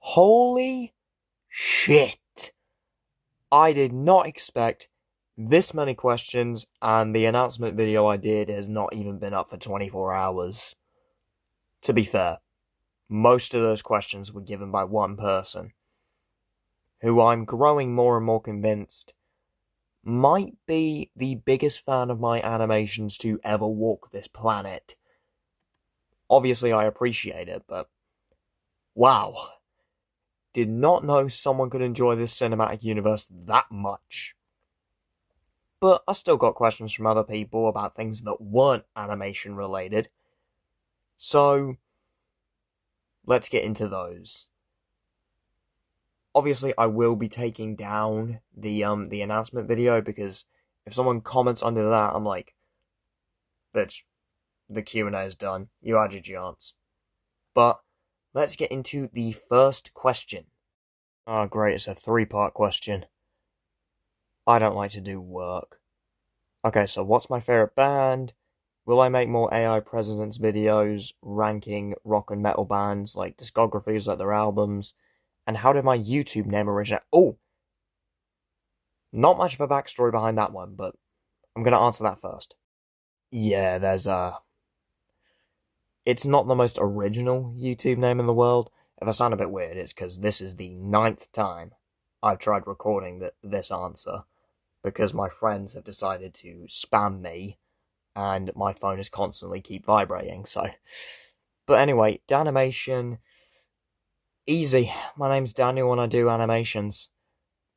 Holy shit! I did not expect this many questions, and the announcement video I did has not even been up for 24 hours. To be fair, most of those questions were given by one person, who I'm growing more and more convinced might be the biggest fan of my animations to ever walk this planet. Obviously, I appreciate it, but wow. Did not know someone could enjoy this cinematic universe that much. But I still got questions from other people about things that weren't animation related. So, let's get into those. Obviously, I will be taking down the announcement video, because if someone comments under that, I'm like, bitch, the Q&A is done. You had your chance. But let's get into the first question. Oh, great, it's a 3-part question. I don't like to do work. Okay, so what's my favorite band? Will I make more AI Presidents videos ranking rock and metal bands, like discographies, like their albums? And how did my YouTube name originate? Oh! Not much of a backstory behind that one, but I'm gonna answer that first. Yeah, it's not the most original YouTube name in the world. If I sound a bit weird, it's because this is the 9th time I've tried recording this answer, because my friends have decided to spam me, and my phone is constantly keep vibrating, so. But anyway, Danimation, easy. My name's Daniel and I do animations,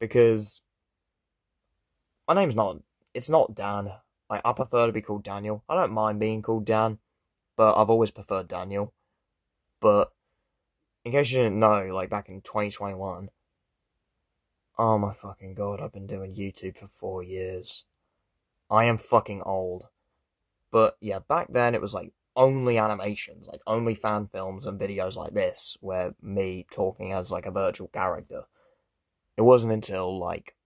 because my name's it's not Dan. I prefer to be called Daniel. I don't mind being called Dan, but I've always preferred Daniel. But in case you didn't know, like back in 2021, oh my fucking god, I've been doing YouTube for 4 years. I am fucking old. But yeah, back then it was like only animations, like only fan films and videos like this, where me talking as like a virtual character. It wasn't until like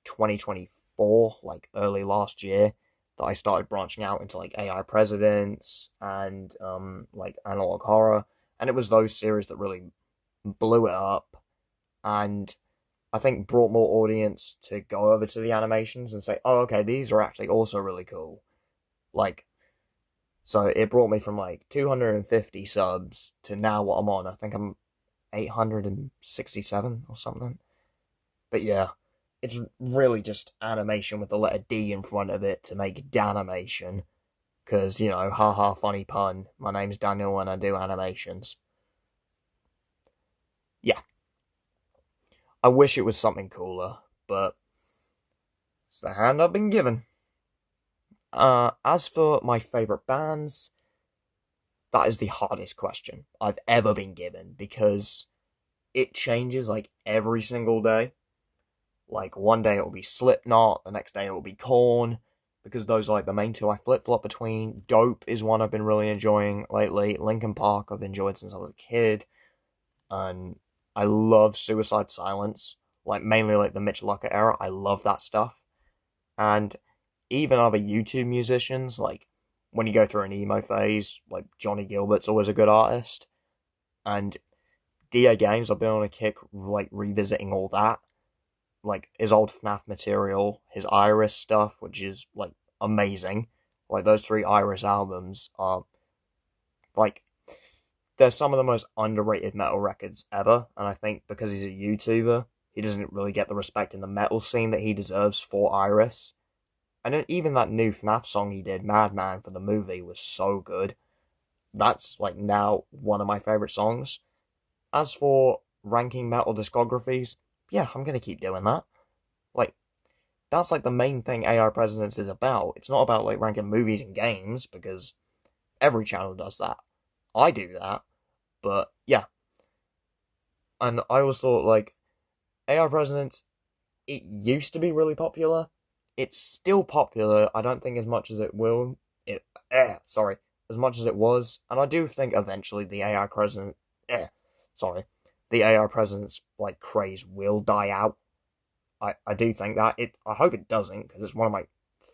2024, like early last year, that I started branching out into like AI Presidents and like Analog Horror, and it was those series that really blew it up, and I think brought more audience to go over to the animations and say, oh, okay, these are actually also really cool. Like, so it brought me from like 250 subs to now what I'm on. I think I'm 867 or something. But yeah, it's really just animation with the letter D in front of it to make Danimation. Because, you know, haha, funny pun. My name's Daniel and I do animations. Yeah. I wish it was something cooler, but it's the hand I've been given. As for my favourite bands, that is the hardest question I've ever been given, because it changes like every single day. Like one day it will be Slipknot, the next day it will be Korn, because those are like the main two I flip-flop between. Dope is one I've been really enjoying lately. Linkin Park I've enjoyed since I was a kid. And I love Suicide Silence, like mainly like the Mitch Lucker era. I love that stuff. And even other YouTube musicians, like when you go through an emo phase, like Johnny Gilbert's always a good artist. And DA Games, I've been on a kick like revisiting all that. Like his old FNAF material, his Iris stuff, which is like amazing. Like those 3 Iris albums are like, they're some of the most underrated metal records ever, and I think because he's a YouTuber, he doesn't really get the respect in the metal scene that he deserves for Iris. And then even that new FNAF song he did, Madman, for the movie, was so good. That's like now one of my favorite songs. As for ranking metal discographies, yeah, I'm gonna keep doing that. Like, that's like the main thing AI Presidents is about. It's not about like ranking movies and games, because every channel does that. I do that, but yeah. And I always thought like AI Presidents, it used to be really popular. It's still popular. I don't think as much as it will. As much as it was, and I do think eventually the AI president, the AI president's like craze will die out. I do think that I hope it doesn't, because it's one of my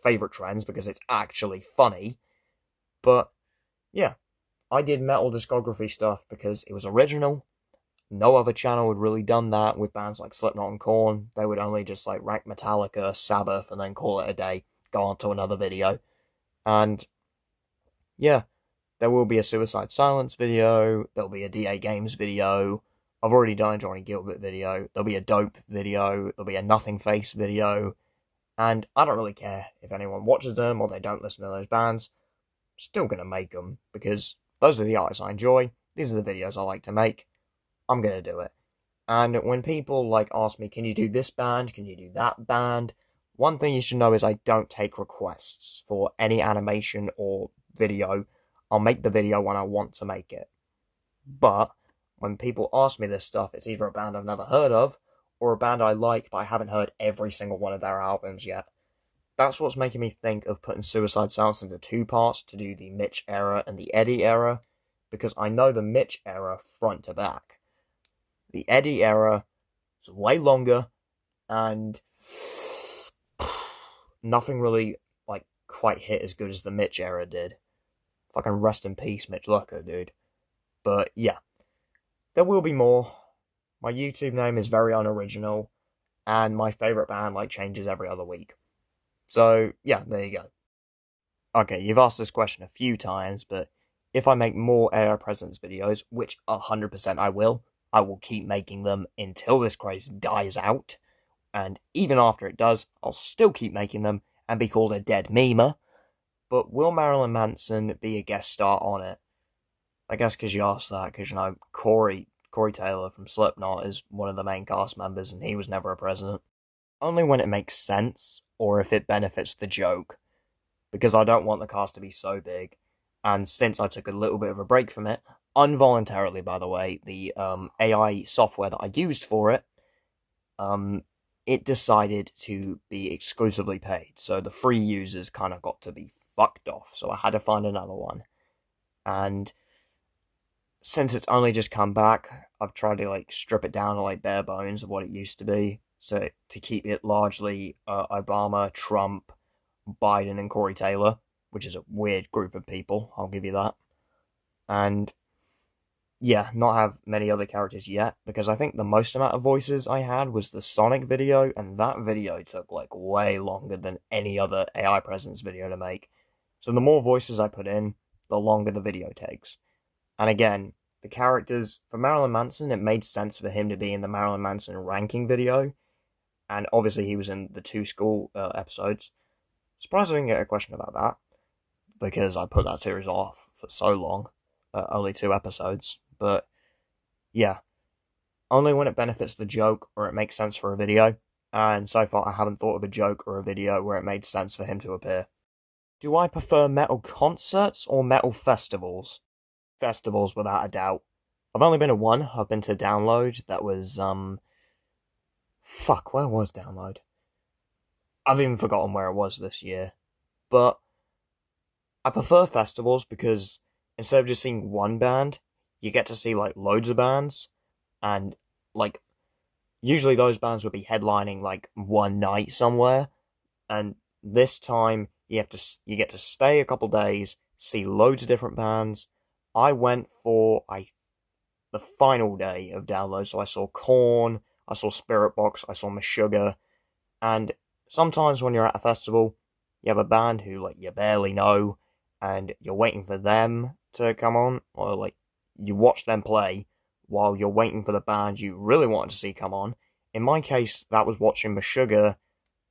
favorite trends, because it's actually funny. But yeah, I did metal discography stuff because it was original, No other channel had really done that with bands like Slipknot and Korn. They would only just like rank Metallica, Sabbath, and then call it a day, go on to another video. And yeah, there will be a Suicide Silence video, there'll be a DA Games video, I've already done a Johnny Gilbert video, there'll be a Dope video, there'll be a Nothing Face video, and I don't really care if anyone watches them or they don't listen to those bands. I'm still gonna make them, because those are the artists I enjoy, these are the videos I like to make, I'm gonna do it. And when people like ask me, can you do this band, can you do that band, one thing you should know is I don't take requests for any animation or video. I'll make the video when I want to make it. But when people ask me this stuff, it's either a band I've never heard of, or a band I like but I haven't heard every single one of their albums yet. That's what's making me think of putting Suicide Silence into 2 parts, to do the Mitch era and the Eddie era, because I know the Mitch era front to back. The Eddie era is way longer, and nothing really like quite hit as good as the Mitch era did. Fucking rest in peace, Mitch Lucker, dude. But yeah, there will be more. My YouTube name is very unoriginal, and my favourite band like changes every other week. So yeah, there you go. Okay, you've asked this question a few times, but if I make more AI Presence videos, which 100% I will keep making them until this craze dies out. And even after it does, I'll still keep making them and be called a dead memer. But will Marilyn Manson be a guest star on it? I guess because you asked that, because you know, Corey Taylor from Slipknot is one of the main cast members, and he was never a president. Only when it makes sense, or if it benefits the joke. Because I don't want the cast to be so big. And since I took a little bit of a break from it, involuntarily by the way, the AI software that I used for it, it decided to be exclusively paid. So the free users kind of got to be fucked off. So I had to find another one. And since it's only just come back, I've tried to like strip it down to like bare bones of what it used to be. So to keep it largely Obama, Trump, Biden, and Corey Taylor, which is a weird group of people, I'll give you that. And yeah, not have many other characters yet, because I think the most amount of voices I had was the Sonic video, and that video took like way longer than any other AI Presence video to make. So the more voices I put in, the longer the video takes. And again, the characters, for Marilyn Manson, it made sense for him to be in the Marilyn Manson ranking video, and obviously he was in the 2 school episodes. Surprised I didn't get a question about that, because I put that series off for so long. Only 2 episodes. But yeah, only when it benefits the joke or it makes sense for a video. And so far I haven't thought of a joke or a video where it made sense for him to appear. Do I prefer metal concerts or metal festivals? Festivals, without a doubt. I've only been to one. I've been to Download. That was, fuck, where was Download? I've even forgotten where it was this year. But I prefer festivals because instead of just seeing one band, you get to see like loads of bands, and like usually those bands would be headlining like one night somewhere, and this time you get to stay a couple days, see loads of different bands. I went for the final day of Download, so I saw Korn, I saw Spirit Box, I saw Meshuggah, and sometimes when you're at a festival, you have a band who like you barely know, and you're waiting for them to come on, or like you watch them play while you're waiting for the band you really wanted to see come on. In my case, that was watching Meshuggah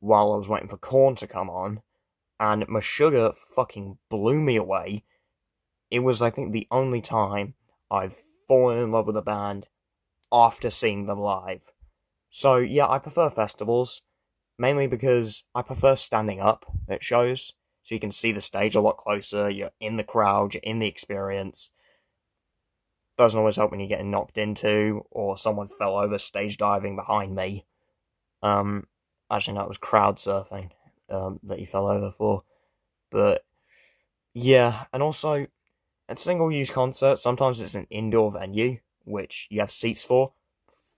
while I was waiting for Korn to come on, and Meshuggah fucking blew me away. It was, I think, the only time I've fallen in love with a band after seeing them live. So yeah, I prefer festivals, mainly because I prefer standing up at shows, so you can see the stage a lot closer, you're in the crowd, you're in the experience. Doesn't always help when you're getting knocked into, or someone fell over stage diving behind me. Actually no, it was crowd surfing, that he fell over for. But, yeah, and also, at single-use concerts, sometimes it's an indoor venue, which you have seats for.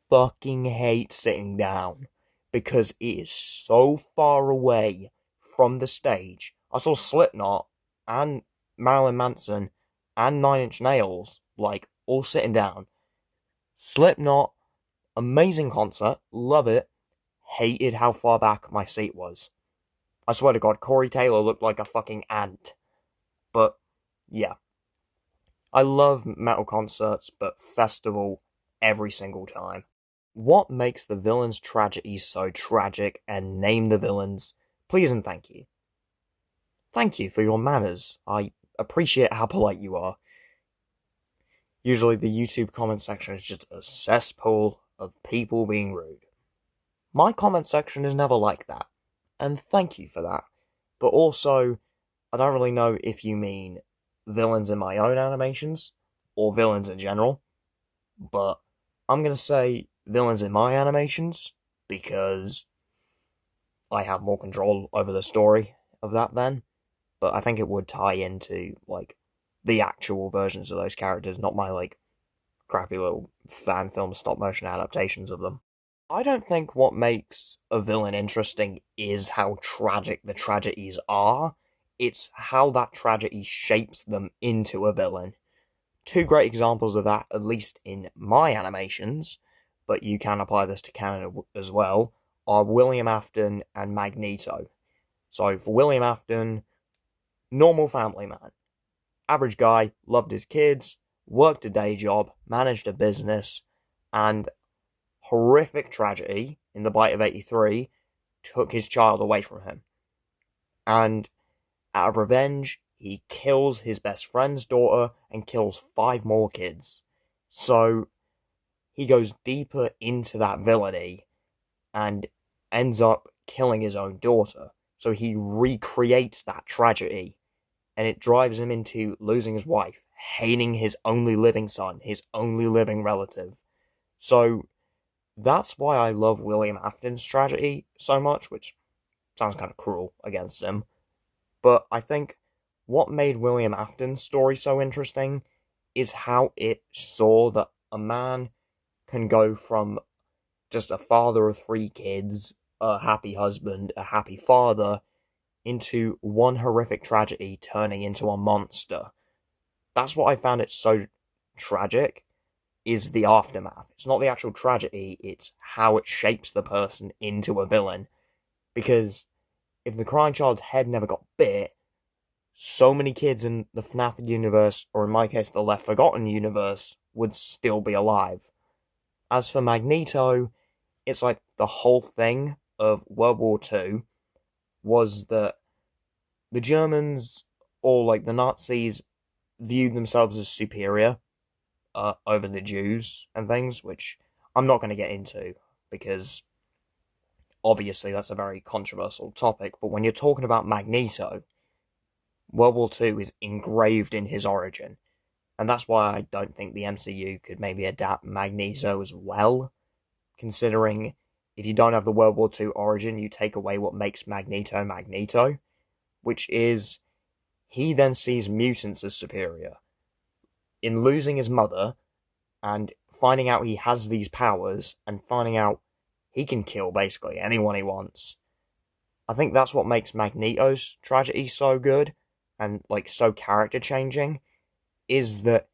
Fucking hate sitting down, because it is so far away from the stage. I saw Slipknot, and Marilyn Manson, and 9 Inch Nails, like, all sitting down. Slipknot, amazing concert, love it. Hated how far back my seat was. I swear to God, Corey Taylor looked like a fucking ant. But, yeah. I love metal concerts, but festival every single time. What makes the villain's tragedy so tragic, and name the villains, please and thank you. Thank you for your manners. I appreciate how polite you are. Usually the YouTube comment section is just a cesspool of people being rude. My comment section is never like that, and thank you for that. But also, I don't really know if you mean villains in my own animations, or villains in general, but I'm gonna say villains in my animations, because I have more control over the story of that then, but I think it would tie into, like, the actual versions of those characters, not my, like, crappy little fan film stop motion adaptations of them. I don't think what makes a villain interesting is how tragic the tragedies are, it's how that tragedy shapes them into a villain. Two great examples of that, at least in my animations, but you can apply this to canon as well, are William Afton and Magneto. So for William Afton, normal family man. Average guy, loved his kids, worked a day job, managed a business, and horrific tragedy in the Bite of 83 took his child away from him. And out of revenge, he kills his best friend's daughter and kills 5 more kids. So he goes deeper into that villainy and ends up killing his own daughter. So he recreates that tragedy, and it drives him into losing his wife, hating his only living son, his only living relative. So that's why I love William Afton's tragedy so much, which sounds kind of cruel against him. But I think what made William Afton's story so interesting is how it saw that a man can go from just a father of 3 kids, a happy husband, a happy father, into one horrific tragedy turning into a monster. That's what I found it so tragic, is the aftermath. It's not the actual tragedy, it's how it shapes the person into a villain. Because if the crying child's head never got bit, so many kids in the FNAF universe, or in my case the Left Forgotten universe, would still be alive. As for Magneto, it's like the whole thing of World War II was that the Germans, or like the Nazis, viewed themselves as superior over the Jews and things, which I'm not going to get into because obviously that's a very controversial topic. But when you're talking about Magneto, World War II is engraved in his origin, and that's why I don't think the MCU could maybe adapt Magneto as well, considering if you don't have the World War II origin, you take away what makes Magneto Magneto, which is he then sees mutants as superior. In losing his mother, and finding out he has these powers, and finding out he can kill basically anyone he wants, I think that's what makes Magneto's tragedy so good, and like so character changing, is that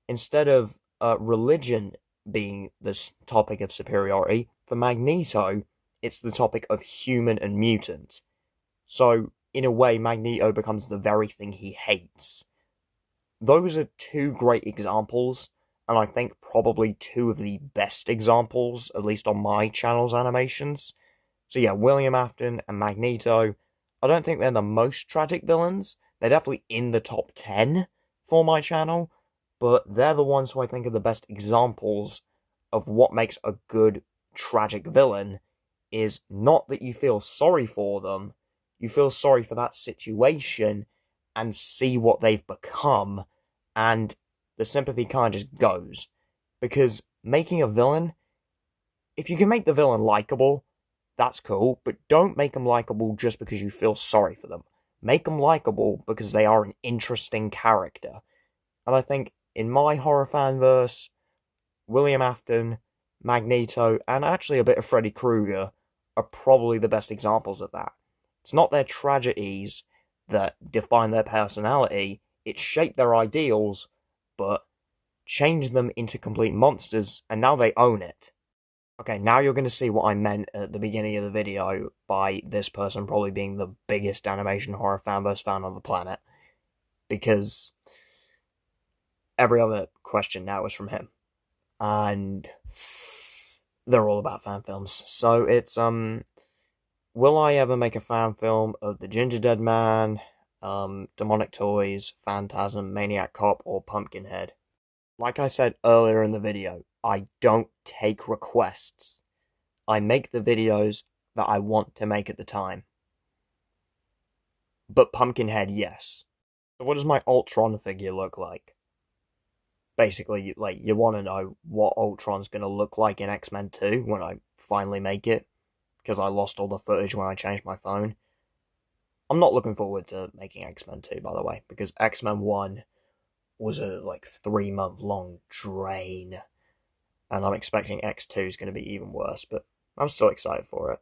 instead of religion being this topic of superiority, for Magneto, it's the topic of human and mutant. So, in a way, Magneto becomes the very thing he hates. Those are 2 great examples, and I think probably 2 of the best examples, at least on my channel's animations. So yeah, William Afton and Magneto, I don't think they're the most tragic villains. They're definitely in the top 10 for my channel, but they're the ones who I think are the best examples of what makes a good tragic villain, is not that you feel sorry for them, you feel sorry for that situation and see what they've become, and the sympathy kind of just goes. Because making a villain, if you can make the villain likable, that's cool, but don't make them likable just because you feel sorry for them. Make them likable because they are an interesting character. And I think in my horror fanverse, William Afton, Magneto, and actually a bit of Freddy Krueger are probably the best examples of that. It's not their tragedies that define their personality, it shaped their ideals, but changed them into complete monsters, and now they own it. Okay, now you're going to see what I meant at the beginning of the video by this person probably being the biggest animation horror fanverse fan on the planet. Because every other question now is from him. And they're all about fan films. So it's, will I ever make a fan film of The Ginger Dead Man, Demonic Toys, Phantasm, Maniac Cop, or Pumpkinhead? Like I said earlier in the video, I don't take requests. I make the videos that I want to make at the time. But Pumpkinhead, yes. So what does my Ultron figure look like? Basically, you want to know what Ultron's going to look like in X-Men 2 when I finally make it, because I lost all the footage when I changed my phone. I'm not looking forward to making X-Men 2, by the way, because X-Men 1 was a 3-month long drain, and I'm expecting X2 is going to be even worse, but I'm still excited for it.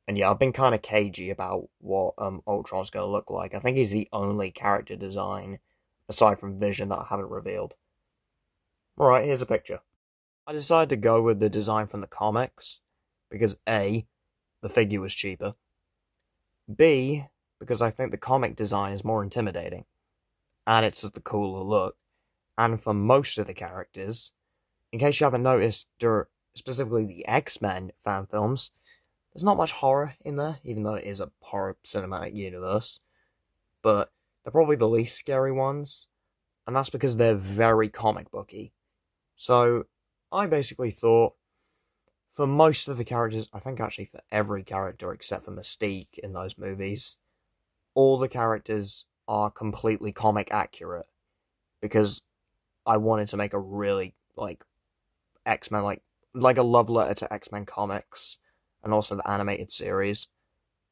And yeah, I've been kind of cagey about what Ultron's going to look like. I think he's the only character design, aside from Vision, that I haven't revealed. Alright, here's a picture. I decided to go with the design from the comics, because A, the figure was cheaper. B, because I think the comic design is more intimidating. And it's just the cooler look. And for most of the characters, in case you haven't noticed, specifically the X-Men fan films, there's not much horror in there, even though it is a horror cinematic universe. But they're probably the least scary ones, and that's because they're very comic booky. So, I basically thought, for most of the characters, I think actually for every character except for Mystique in those movies, all the characters are completely comic accurate. Because I wanted to make a really, X-Men, like a love letter to X-Men comics, and also the animated series.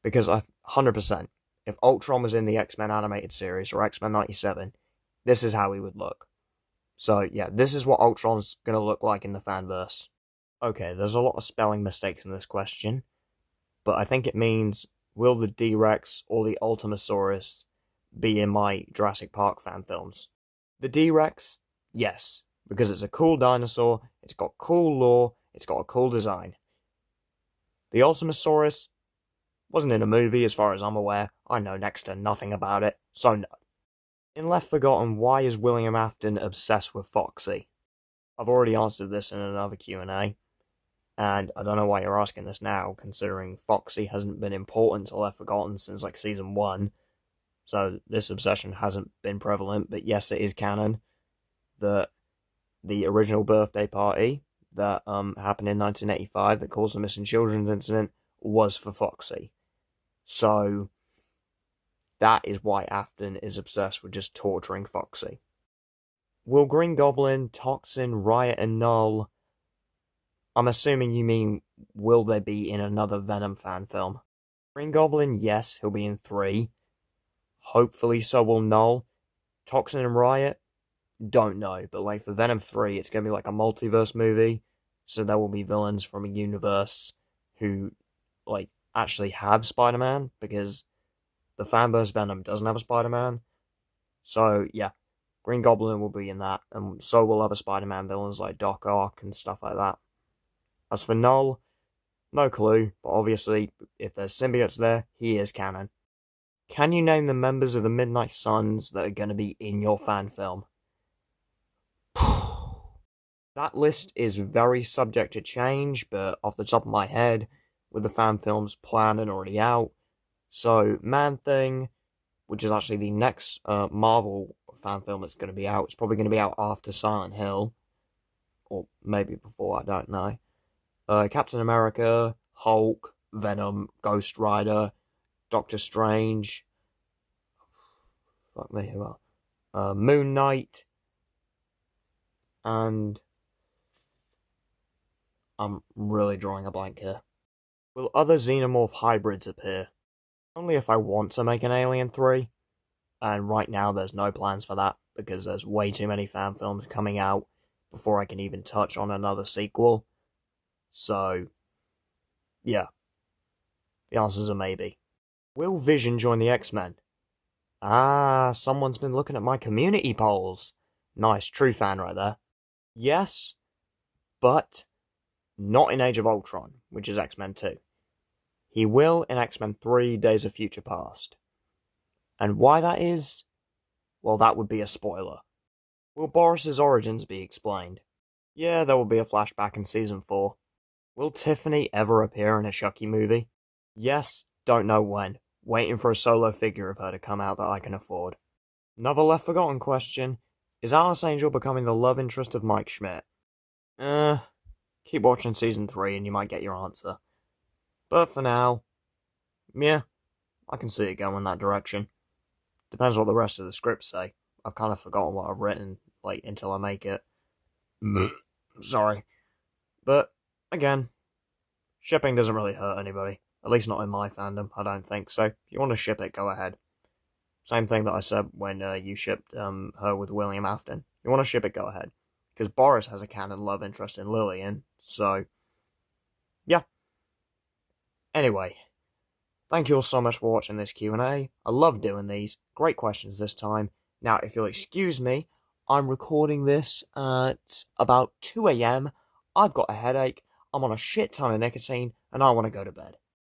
Because 100%, if Ultron was in the X-Men animated series, or X-Men 97, this is how he would look. So, yeah, this is what Ultron's going to look like in the fanverse. Okay, there's a lot of spelling mistakes in this question, but I think it means, will the D-Rex or the Ultimasaurus be in my Jurassic Park fan films? The D-Rex, yes, because it's a cool dinosaur, it's got cool lore, it's got a cool design. The Ultimasaurus wasn't in a movie as far as I'm aware, I know next to nothing about it, so no. In Left Forgotten, why is William Afton obsessed with Foxy? I've already answered this in another Q&A, and I don't know why you're asking this now, considering Foxy hasn't been important to Left Forgotten since season 1, so this obsession hasn't been prevalent, but yes, it is canon that the original birthday party that happened in 1985 that caused the missing children's incident was for Foxy. So that is why Afton is obsessed with just torturing Foxy. Will Green Goblin, Toxin, Riot, and Null... I'm assuming you mean, will they be in another Venom fan film? Green Goblin, yes, he'll be in 3. Hopefully so will Null. Toxin and Riot, don't know. But for Venom 3, it's going to be a multiverse movie. So there will be villains from a universe who, actually have Spider-Man. Because the fanverse Venom doesn't have a Spider-Man. So, yeah. Green Goblin will be in that. And so will other Spider-Man villains like Doc Ock and stuff like that. As for Null, no clue, but obviously, if there's symbiotes there, he is canon. Can you name the members of the Midnight Suns that are going to be in your fan film? That list is very subject to change, but off the top of my head, with the fan films planned and already out, so Man-Thing, which is actually the next Marvel fan film that's going to be out, it's probably going to be out after Silent Hill, or maybe before, I don't know. Captain America, Hulk, Venom, Ghost Rider, Doctor Strange, fuck me, who else? Moon Knight, and I'm really drawing a blank here. Will other Xenomorph hybrids appear? Only if I want to make an Alien 3, and right now there's no plans for that, because there's way too many fan films coming out before I can even touch on another sequel. So, yeah. The answer's a maybe. Will Vision join the X-Men? Ah, someone's been looking at my community polls. Nice, true fan right there. Yes, but not in Age of Ultron, which is X-Men 2. He will in X-Men 3 Days of Future Past. And why that is? Well, that would be a spoiler. Will Boris's origins be explained? Yeah, there will be a flashback in Season 4. Will Tiffany ever appear in a Chucky movie? Yes, don't know when. Waiting for a solo figure of her to come out that I can afford. Another left forgotten question. Is Alice Angel becoming the love interest of Mike Schmidt? Keep watching Season 3 and you might get your answer. But for now, yeah, I can see it going that direction. Depends what the rest of the scripts say. I've kind of forgotten what I've written, until I make it. Sorry. But, again, shipping doesn't really hurt anybody. At least not in my fandom, I don't think. So, if you want to ship it, go ahead. Same thing that I said when you shipped her with William Afton. You want to ship it, go ahead. Because Boris has a canon love interest in Lillian, so... yeah. Anyway, thank you all so much for watching this Q&A. I love doing these. Great questions this time. Now, if you'll excuse me, I'm recording this at about 2 a.m. I've got a headache, I'm on a shit ton of nicotine, and I want to go to bed.